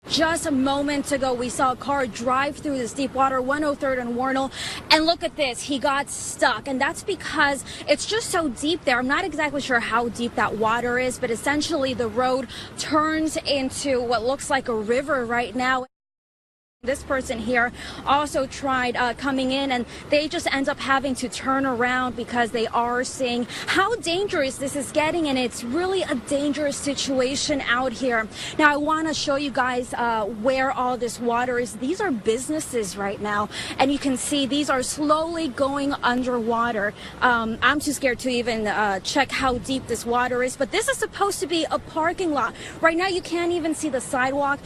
Just moments ago, we saw a car drive through this deep water, 103rd and Warnell, and look at this, he got stuck, and that's because it's just so deep there. I'm not exactly sure how deep that water is, but essentially the road turns into what looks like a river right now. This person here also tried coming in, and they just end up having to turn around because they are seeing how dangerous this is getting, and it's really a dangerous situation out here. Now, I want to show you guys where all this water is. These are businesses right now, and you can see these are slowly going underwater. I'm too scared to even check how deep this water is, but this is supposed to be a parking lot. Right now, you can't even see the sidewalk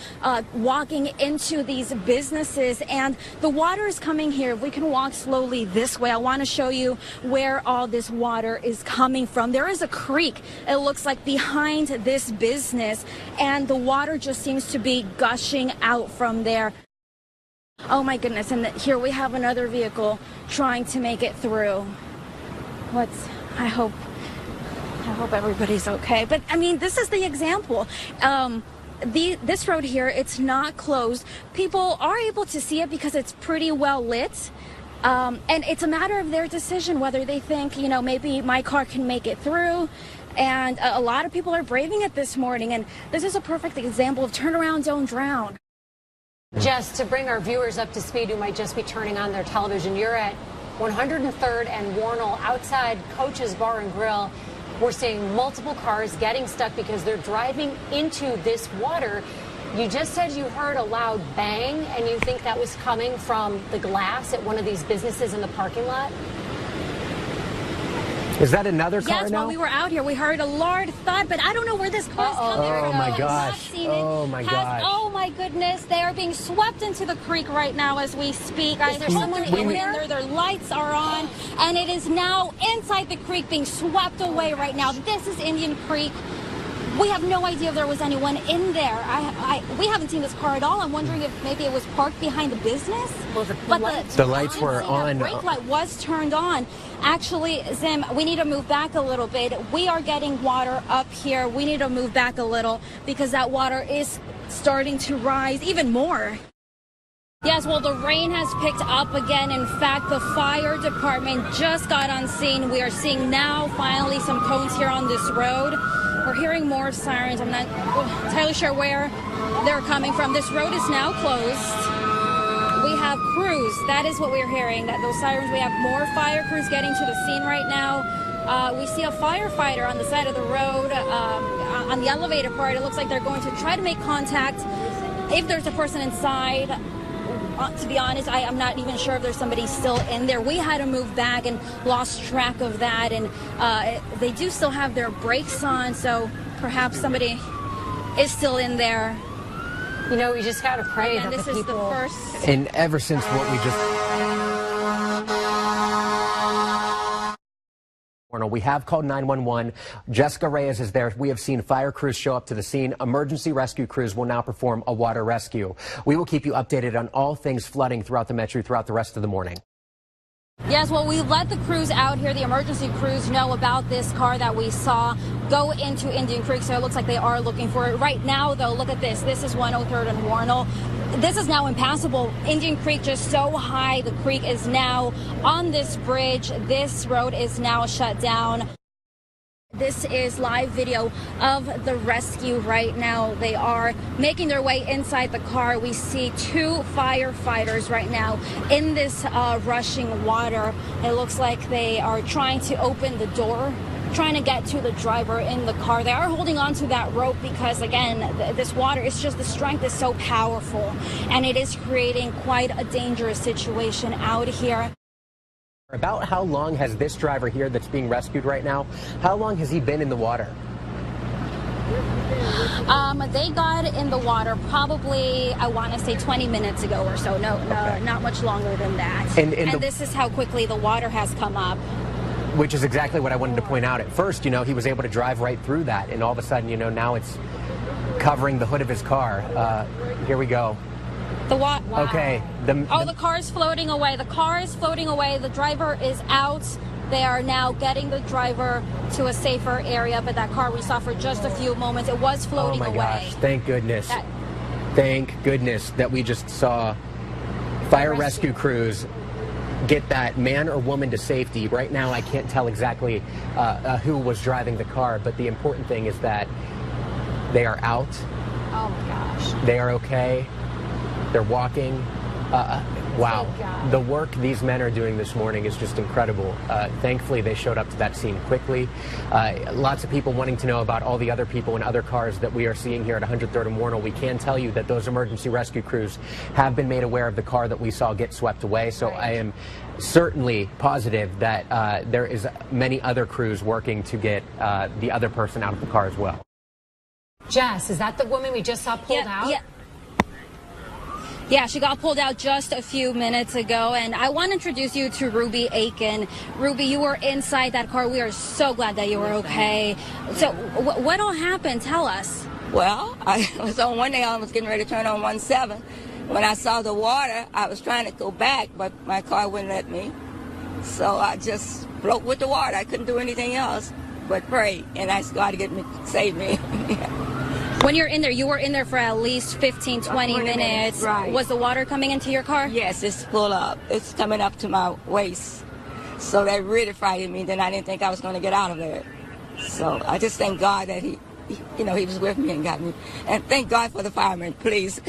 walking into these businesses, and the water is coming here. If we can walk slowly this way, I want to show you where all this water is coming from. There is a creek, it looks like, behind this business, and the water just seems to be gushing out from there. Oh my goodness, and here we have another vehicle trying to make it through. I hope everybody's okay. But I mean, this is the example. This road here, it's not closed. People are able to see it because it's pretty well lit. And it's a matter of their decision whether they think, you know, maybe my car can make it through. And a lot of people are braving it this morning. And this is a perfect example of turn around, don't drown. Just to bring our viewers up to speed who might just be turning on their television, you're at 103rd and Warnell outside Coach's Bar and Grill. We're seeing multiple cars getting stuck because they're driving into this water. You just said you heard a loud bang, and you think that was coming from the glass at one of these businesses in the parking lot? Is that another car now? Yes, while we were out here, we heard a loud thud, but I don't know where this car is coming from. Oh my gosh. Oh my gosh. Oh my goodness. They are being swept into the creek right now as we speak. There's someone in there. Their lights are on, and it is now inside the creek being swept away right now. This is Indian Creek. We have no idea if there was anyone in there. We haven't seen this car at all. I'm wondering if maybe it was parked behind the business. Well, the lights were on. The brake light was turned on. Actually, Zim, we need to move back a little bit. We are getting water up here. We need to move back a little because that water is starting to rise even more. Yes, well, the rain has picked up again. In fact, the fire department just got on scene. We are seeing now finally some cones here on this road. We're hearing more sirens. I'm not entirely sure where they're coming from. This road is now closed. We have crews. That is what we're hearing, that those sirens. We have more fire crews getting to the scene right now. We see a firefighter on the side of the road. On the elevator part, it looks like they're going to try to make contact if there's a person inside. To be honest, I'm not even sure if there's somebody still in there. We had to move back and lost track of that, and they do still have their brakes on, so perhaps somebody is still in there. You know, we just got to pray that this the people... is the first... And ever since what we just... We have called 911. Jessica Reyes is there. We have seen fire crews show up to the scene. Emergency rescue crews will now perform a water rescue. We will keep you updated on all things flooding throughout the metro throughout the rest of the morning. Yes, well, we let the crews out here, the emergency crews, know about this car that we saw go into Indian Creek, so it looks like they are looking for it. Right now, though, look at this. This is 103rd and Warnell. This is now impassable. Indian Creek just so high. The creek is now on this bridge. This road is now shut down. This is live video of the rescue right now. They are making their way inside the car. We see two firefighters right now in this rushing water. It looks like they are trying to open the door, trying to get to the driver in the car. They are holding on to that rope because, again, this water is just, the strength is so powerful, and it is creating quite a dangerous situation out here. About how long has this driver here that's being rescued right now, how long has he been in the water? They got in the water probably, I want to say 20 minutes ago or so. No, okay. Not much longer than that. And this is how quickly the water has come up. Which is exactly what I wanted to point out. At first, you know, he was able to drive right through that, and all of a sudden, you know, now it's covering the hood of his car. Here we go. Wow. Okay. The car is floating away. The car is floating away. The driver is out. They are now getting the driver to a safer area, but that car we saw for just a few moments, it was floating away. Oh my gosh, thank goodness. Thank goodness that we just saw fire rescue crews get that man or woman to safety. Right now, I can't tell exactly who was driving the car, but the important thing is that they are out. Oh my gosh. They are okay. They're walking. Wow. The work these men are doing this morning is just incredible. Thankfully, they showed up to that scene quickly. Lots of people wanting to know about all the other people in other cars that we are seeing here at 103rd and Warnell. We can tell you that those emergency rescue crews have been made aware of the car that we saw get swept away. So I am certainly positive that there is many other crews working to get the other person out of the car as well. Jess, is that the woman we just saw pulled out? Yeah, she got pulled out just a few minutes ago, and I want to introduce you to Ruby Aiken. Ruby, you were inside that car. We are so glad that you were okay. So what all happened? Tell us. Well, I was on one day, I was getting ready to turn on 17. When I saw the water, I was trying to go back, but my car wouldn't let me. So I just float with the water. I couldn't do anything else but pray and ask God to save me. When you're in there, you were in there for at least 15, 20 minutes. Right. Was the water coming into your car? Yes, it's full up. It's coming up to my waist. So that really frightened me. Then I didn't think I was going to get out of there. So I just thank God that he was with me and got me. And thank God for the firemen, please.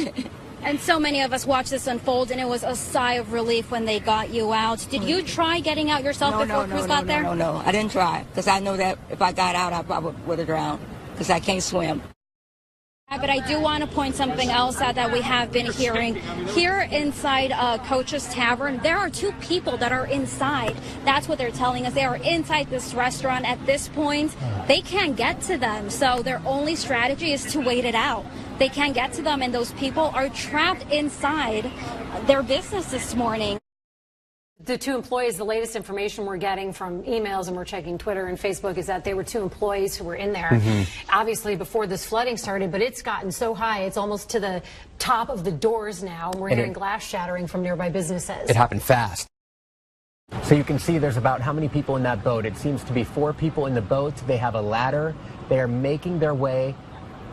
And so many of us watched this unfold, and it was a sigh of relief when they got you out. Did you try getting out yourself before crews got there? No, I didn't try. Because I know that if I got out, I probably would have drowned. Because I can't swim. But I do want to point something else out that we have been hearing. Here inside Coach's Tavern, there are two people that are inside. That's what they're telling us. They are inside this restaurant at this point. They can't get to them, so their only strategy is to wait it out. They can't get to them, and those people are trapped inside their business this morning. The two employees, the latest information we're getting from emails, and we're checking Twitter and Facebook, is that they were two employees who were in there, obviously before this flooding started, but it's gotten so high, it's almost to the top of the doors now, and we're hearing glass shattering from nearby businesses. It happened fast. So you can see there's about how many people in that boat. It seems to be 4 people in the boat. They have a ladder. They are making their way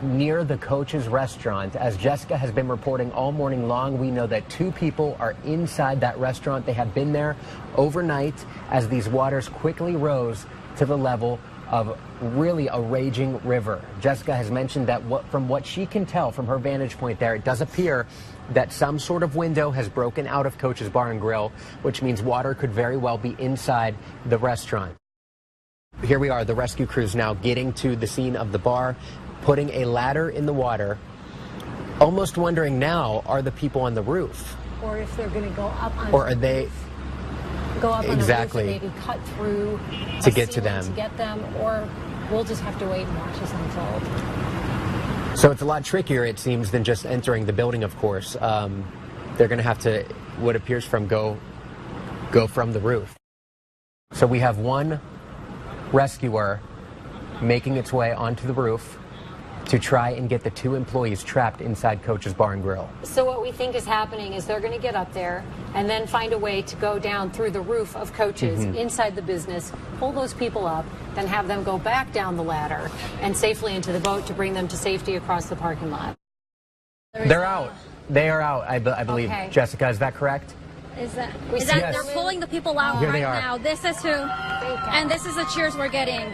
near the Coach's restaurant. As Jessica has been reporting all morning long, we know that 2 people are inside that restaurant. They have been there overnight as these waters quickly rose to the level of really a raging river. Jessica has mentioned that from what she can tell from her vantage point there, it does appear that some sort of window has broken out of Coach's Bar and Grill, which means water could very well be inside the restaurant. Here we are, the rescue crews now getting to the scene of the bar, putting a ladder in the water, almost wondering now, are the people on the roof? Or if they're going to go up on or are they go up exactly on the roof and maybe cut through to get to them. To get them, or we'll just have to wait and watch this unfold. So it's a lot trickier, it seems, than just entering the building, of course. They're going to have to, what appears from go from the roof. So we have one rescuer making its way onto the roof to try and get the 2 employees trapped inside Coach's Bar and Grill. So what we think is happening is they're going to get up there and then find a way to go down through the roof of Coach's inside the business, pull those people up, then have them go back down the ladder and safely into the boat to bring them to safety across the parking lot. They're out. They are out, I believe. Okay. Jessica, is that correct? Is that yes. They're pulling the people out right now. This is who, and this is the cheers we're getting.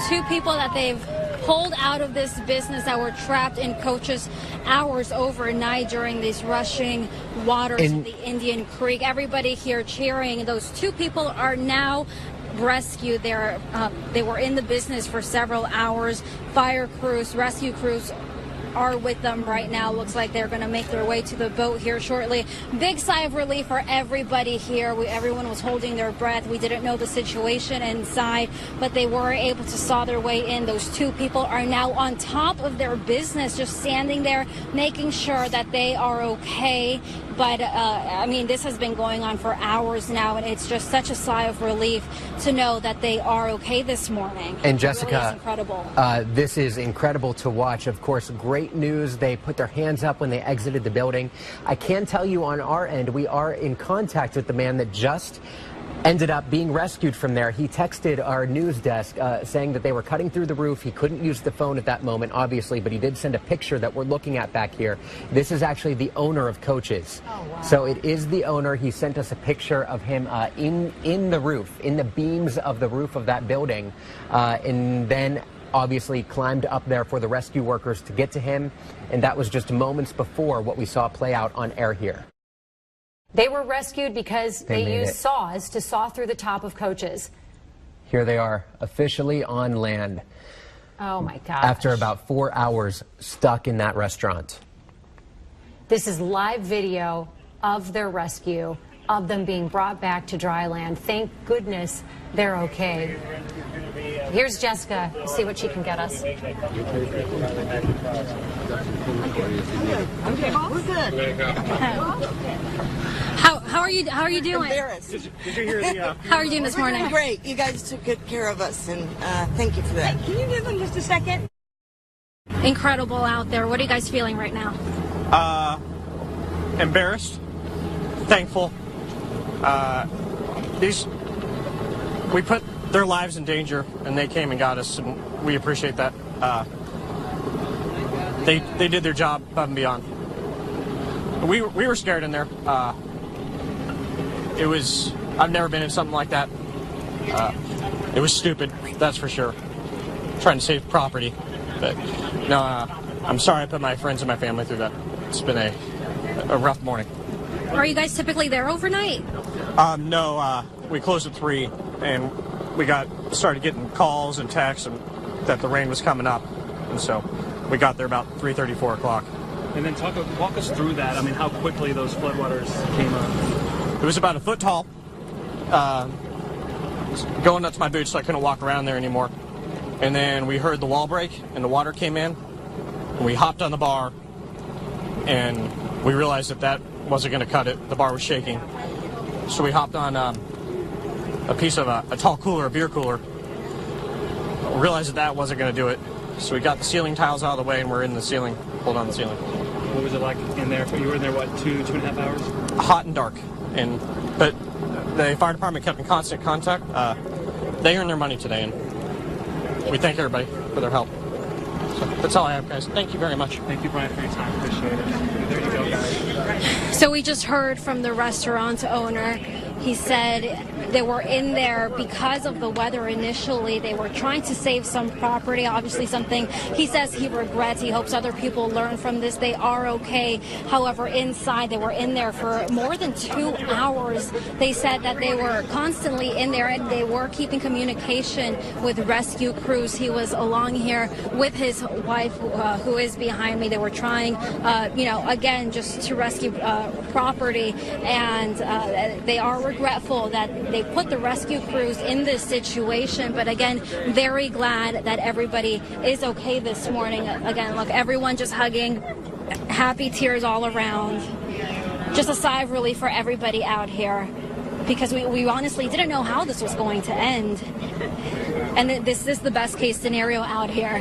2 people that they've pulled out of this business that were trapped in Coach's hours overnight during these rushing waters in the Indian Creek. Everybody here cheering. Those 2 people are now rescued. They were in the business for several hours. Fire crews, rescue crews are with them right now. Looks like they're going to make their way to the boat here shortly. Big sigh of relief for everybody here. Everyone was holding their breath. We didn't know the situation inside, but they were able to saw their way in. Those 2 people are now on top of their business, just standing there, making sure that they are okay. But, I mean, this has been going on for hours now, and it's just such a sigh of relief to know that they are okay this morning. And Jessica, it really is incredible. This is incredible to watch. Of course, great news. They put their hands up when they exited the building. I can tell you on our end, we are in contact with the man that just ended up being rescued from there. He texted our news desk saying that they were cutting through the roof. He couldn't use the phone at that moment, obviously, but he did send a picture that we're looking at back here. This is actually the owner of Coaches. Oh, wow. So it is the owner. He sent us a picture of him in the roof, in the beams of the roof of that building, and then obviously climbed up there for the rescue workers to get to him. And that was just moments before what we saw play out on air here. They were rescued because they used it. saws to saw through the top of Coaches. Here they are, officially on land. Oh my gosh. After about 4 hours stuck in that restaurant. This is live video of their rescue, of them being brought back to dry land. Thank goodness they're okay. Here's Jessica. We'll see what she can get us. Okay, we're good. How are you doing? Embarrassed. Did you hear the? How are you doing this We're morning? doing great. You guys took good care of us, and thank you for that. Can you give them just a second? Incredible out there. What are you guys feeling right now? Embarrassed, thankful. We put their lives in danger, and they came and got us, and we appreciate that. They did their job above and beyond. We were scared in there. I've never been in something like that. It was stupid, that's for sure. Trying to save property, but no, I'm sorry I put my friends and my family through that. It's been a rough morning. Are you guys typically there overnight? No, we closed at 3, and we started getting calls and texts and that the rain was coming up, and so we got there about 3:30, 4 o'clock. And then walk us through that. I mean, how quickly those floodwaters came up. It was about a foot tall. Going up to my boots, so I couldn't walk around there anymore. And then we heard the wall break, and the water came in. And we hopped on the bar, and we realized that wasn't going to cut it. The bar was shaking. So we hopped on a piece of a tall cooler, a beer cooler. We realized that wasn't going to do it. So we got the ceiling tiles out of the way, and we're in the ceiling, hold on the ceiling. What was it like in there? You were in there, what, 2.5 hours? Hot and dark. But the fire department kept in constant contact. They earned their money today, and we thank everybody for their help. So that's all I have, guys. Thank you very much. Thank you, Brian, for your time. Appreciate it. There you go, guys. So we just heard from the restaurant owner. He said they were in there because of the weather initially. They were trying to save some property, obviously something he says he regrets. He hopes other people learn from this. They are okay. However, inside, they were in there for more than 2 hours. They said that they were constantly in there, and they were keeping communication with rescue crews. He was along here with his wife, who is behind me. They were trying, again, just to rescue property, and they are regretful that they put the rescue crews in this situation, but again, very glad that everybody is okay this morning. Again, look, everyone just hugging, happy tears all around. Just a sigh of relief for everybody out here, because we honestly didn't know how this was going to end. And this is the best case scenario out here.